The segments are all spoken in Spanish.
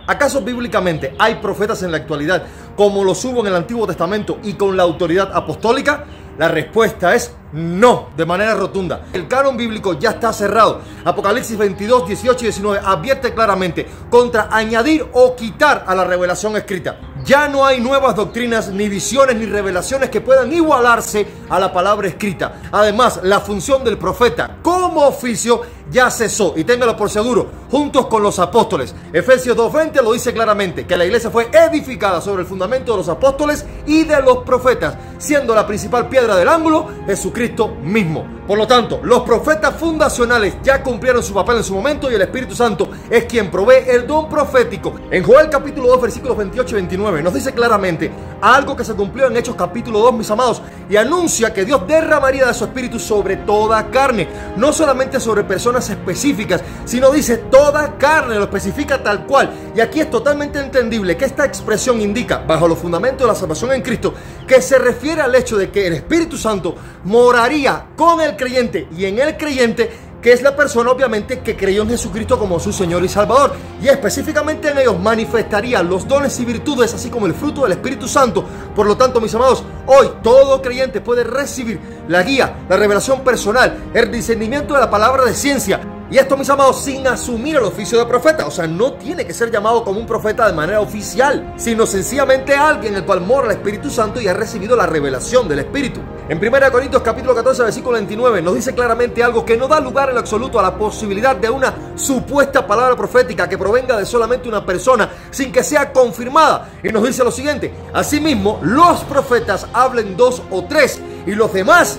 ¿Acaso bíblicamente hay profetas en la actualidad como los hubo en el Antiguo Testamento y con la autoridad apostólica? La respuesta es no, de manera rotunda. El canon bíblico ya está cerrado. Apocalipsis 22, 18 y 19 advierte claramente contra añadir o quitar a la revelación escrita. Ya no hay nuevas doctrinas, ni visiones, ni revelaciones que puedan igualarse a la palabra escrita. Además, la función del profeta como oficio ya cesó, y téngalo por seguro, juntos con los apóstoles. Efesios 2:20 lo dice claramente, que la iglesia fue edificada sobre el fundamento de los apóstoles y de los profetas, siendo la principal piedra del ángulo Jesucristo mismo. Por lo tanto, los profetas fundacionales ya cumplieron su papel en su momento, y el Espíritu Santo es quien provee el don profético. En Joel capítulo 2 versículos 28 y 29 nos dice claramente algo que se cumplió en Hechos capítulo 2, mis amados, y anuncia que Dios derramaría de su Espíritu sobre toda carne, no solamente sobre personas específicas, sino dice toda carne, lo especifica tal cual. Y aquí es totalmente entendible que esta expresión indica, bajo los fundamentos de la salvación en Cristo, que se refiere al hecho de que el Espíritu Santo moraría con el creyente y en el creyente, que es la persona obviamente que creyó en Jesucristo como su Señor y Salvador, y específicamente en ellos manifestaría los dones y virtudes, así como el fruto del Espíritu Santo. Por lo tanto, mis amados, hoy todo creyente puede recibir la guía, la revelación personal, el discernimiento de la palabra de ciencia. Y esto, mis amados, sin asumir el oficio de profeta. O sea, no tiene que ser llamado como un profeta de manera oficial, sino sencillamente alguien el cual mora el Espíritu Santo y ha recibido la revelación del Espíritu. En 1 Corintios capítulo 14 versículo 29 nos dice claramente algo que no da lugar en lo absoluto a la posibilidad de una supuesta palabra profética que provenga de solamente una persona sin que sea confirmada. Y nos dice lo siguiente: asimismo, los profetas hablen 2 o 3 y los demás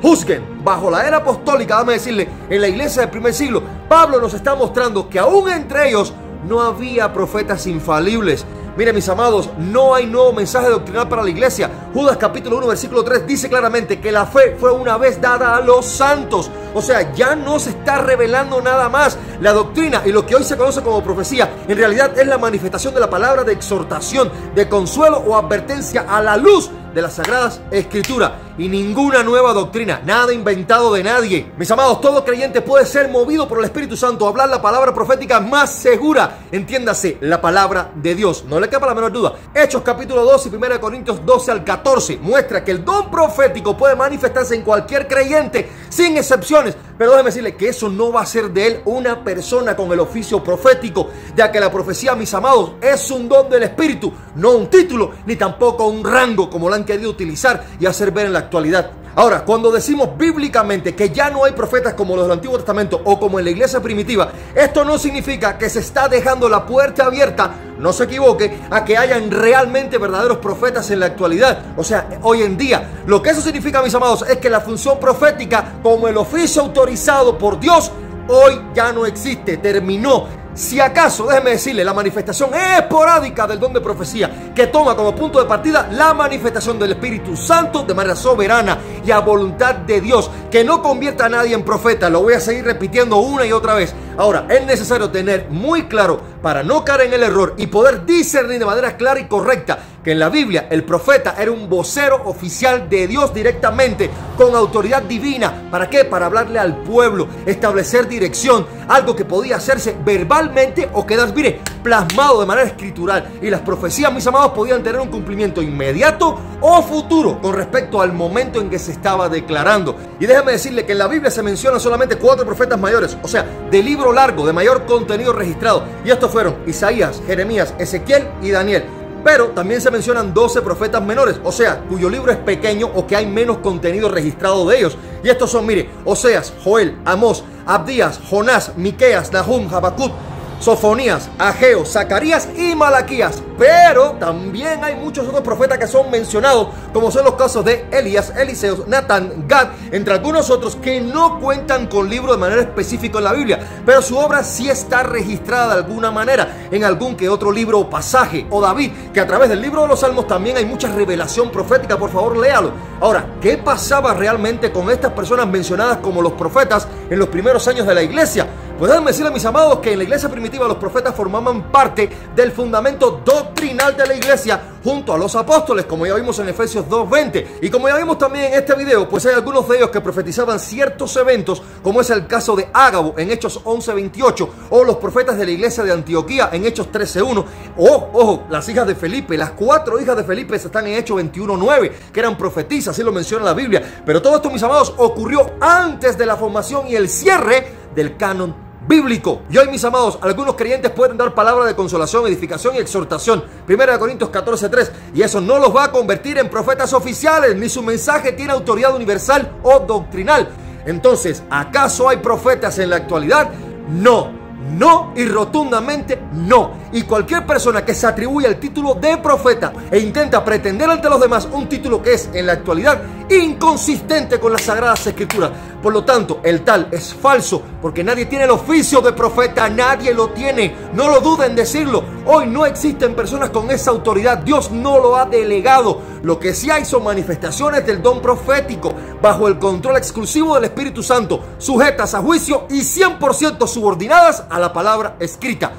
juzguen. Bajo la era apostólica, déjame decirle, en la iglesia del primer siglo, Pablo nos está mostrando que aún entre ellos no había profetas infalibles. Miren, mis amados, no hay nuevo mensaje doctrinal para la iglesia. Judas capítulo 1 versículo 3 dice claramente que la fe fue una vez dada a los santos. O sea, ya no se está revelando nada más. La doctrina y lo que hoy se conoce como profecía en realidad es la manifestación de la palabra de exhortación, de consuelo o advertencia a la luz de las Sagradas Escrituras, y ninguna nueva doctrina, nada inventado de nadie. Mis amados, todo creyente puede ser movido por el Espíritu Santo a hablar la palabra profética más segura, entiéndase, la palabra de Dios. No le quepa la menor duda. Hechos capítulo 2 y 1 Corintios 12 al 14 muestra que el don profético puede manifestarse en cualquier creyente, sin excepciones. Pero déjeme decirle que eso no va a ser de él una persona con el oficio profético, ya que la profecía, mis amados, es un don del Espíritu, no un título, ni tampoco un rango como lo han querido utilizar y hacer ver en la actualidad. Ahora, cuando decimos bíblicamente que ya no hay profetas como los del Antiguo Testamento o como en la iglesia primitiva, esto no significa que se está dejando la puerta abierta, no se equivoque, a que hayan realmente verdaderos profetas en la actualidad. O sea, hoy en día, lo que eso significa, mis amados, es que la función profética como el oficio autorizado por Dios hoy ya no existe, terminó. Si acaso, déjeme decirle, la manifestación esporádica del don de profecía, que toma como punto de partida la manifestación del Espíritu Santo de manera soberana y a voluntad de Dios, que no convierta a nadie en profeta. Lo voy a seguir repitiendo una y otra vez. Ahora, es necesario tener muy claro, para no caer en el error y poder discernir de manera clara y correcta, que en la Biblia el profeta era un vocero oficial de Dios directamente, con autoridad divina. ¿Para qué? Para hablarle al pueblo, establecer dirección, algo que podía hacerse verbalmente o quedar, mire, plasmado de manera escritural. Y las profecías, mis amados, podían tener un cumplimiento inmediato o futuro con respecto al momento en que se estaba declarando. Y déjeme decirle que en la Biblia se mencionan solamente 4 profetas mayores, o sea, de libro largo, de mayor contenido registrado. Y estos fueron Isaías, Jeremías, Ezequiel y Daniel. Pero también se mencionan 12 profetas menores, o sea, cuyo libro es pequeño o que hay menos contenido registrado de ellos. Y estos son, mire, Oseas, Joel, Amós, Abdías, Jonás, Miqueas, Nahum, Habacuc, Sofonías, Ageo, Zacarías y Malaquías. Pero también hay muchos otros profetas que son mencionados, como son los casos de Elías, Eliseo, Natán, Gad, entre algunos otros, que no cuentan con libro de manera específica en la Biblia, pero su obra sí está registrada de alguna manera en algún que otro libro o pasaje. O David, que a través del libro de los Salmos también hay mucha revelación profética. Por favor, léalo. Ahora, ¿qué pasaba realmente con estas personas mencionadas como los profetas en los primeros años de la iglesia? Pues déjenme decirles, mis amados, que en la iglesia primitiva los profetas formaban parte del fundamento doctrinal de la iglesia junto a los apóstoles, como ya vimos en Efesios 2:20. Y como ya vimos también en este video, pues hay algunos de ellos que profetizaban ciertos eventos, como es el caso de Ágabo en Hechos 11:28, o los profetas de la iglesia de Antioquía en Hechos 13:1, o, ojo, las hijas de Felipe, las 4 hijas de Felipe están en Hechos 21:9, que eran profetisas, así lo menciona la Biblia. Pero todo esto, mis amados, ocurrió antes de la formación y el cierre del canon bíblico. Y hoy, mis amados, algunos creyentes pueden dar palabra de consolación, edificación y exhortación, 1 Corintios 14:3, y eso no los va a convertir en profetas oficiales, ni su mensaje tiene autoridad universal o doctrinal. Entonces, ¿acaso hay profetas en la actualidad? No. No, y rotundamente no. Y cualquier persona que se atribuye el título de profeta e intenta pretender ante los demás un título que es en la actualidad inconsistente con las sagradas escrituras. Por lo tanto, el tal es falso, porque nadie tiene el oficio de profeta, nadie lo tiene. No lo duden en decirlo. Hoy no existen personas con esa autoridad, Dios no lo ha delegado. Lo que sí hay son manifestaciones del don profético bajo el control exclusivo del Espíritu Santo, sujetas a juicio y 100% subordinadas a la palabra escrita.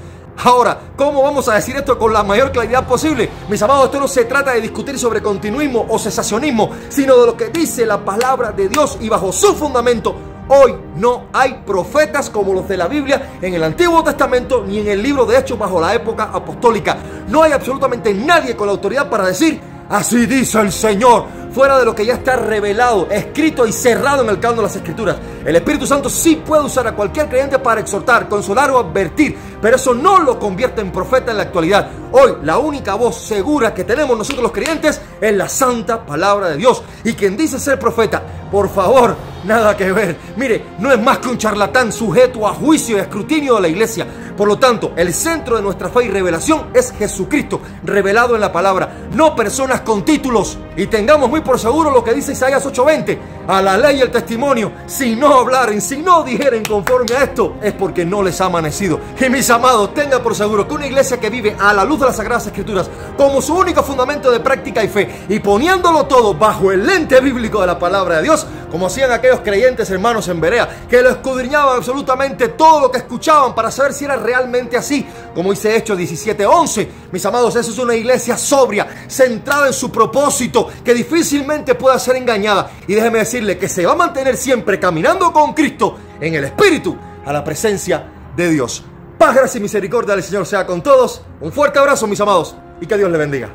Ahora, ¿cómo vamos a decir esto con la mayor claridad posible? Mis amados, esto no se trata de discutir sobre continuismo o cesacionismo, sino de lo que dice la palabra de Dios, y bajo su fundamento, hoy no hay profetas como los de la Biblia en el Antiguo Testamento ni en el libro de Hechos bajo la época apostólica. No hay absolutamente nadie con la autoridad para decir: así dice el Señor, fuera de lo que ya está revelado, escrito y cerrado en el canon de las Escrituras. El Espíritu Santo sí puede usar a cualquier creyente para exhortar, consolar o advertir, pero eso no lo convierte en profeta en la actualidad. Hoy la única voz segura que tenemos nosotros los creyentes es la santa palabra de Dios. Y quien dice ser profeta, por favor, nada que ver. Mire, no es más que un charlatán sujeto a juicio y escrutinio de la iglesia. Por lo tanto, el centro de nuestra fe y revelación es Jesucristo, revelado en la palabra, no personas con títulos. Y tengamos muy por seguro lo que dice Isaías 8:20: a la ley y el testimonio, si no hablaren, si no dijeren conforme a esto, es porque no les ha amanecido. Y mis amados, tengan por seguro que una iglesia que vive a la luz de las Sagradas Escrituras como su único fundamento de práctica y fe, y poniéndolo todo bajo el lente bíblico de la palabra de Dios, como hacían aquellos creyentes hermanos en Berea, que lo escudriñaban absolutamente todo lo que escuchaban para saber si era realmente así, como dice Hechos 17:11. Mis amados, eso es una iglesia sobria, centrada en su propósito, que difícilmente pueda ser engañada. Y déjeme decirle que se va a mantener siempre caminando con Cristo en el Espíritu a la presencia de Dios. Paz, gracia y misericordia del Señor sea con todos. Un fuerte abrazo, mis amados, y que Dios le bendiga.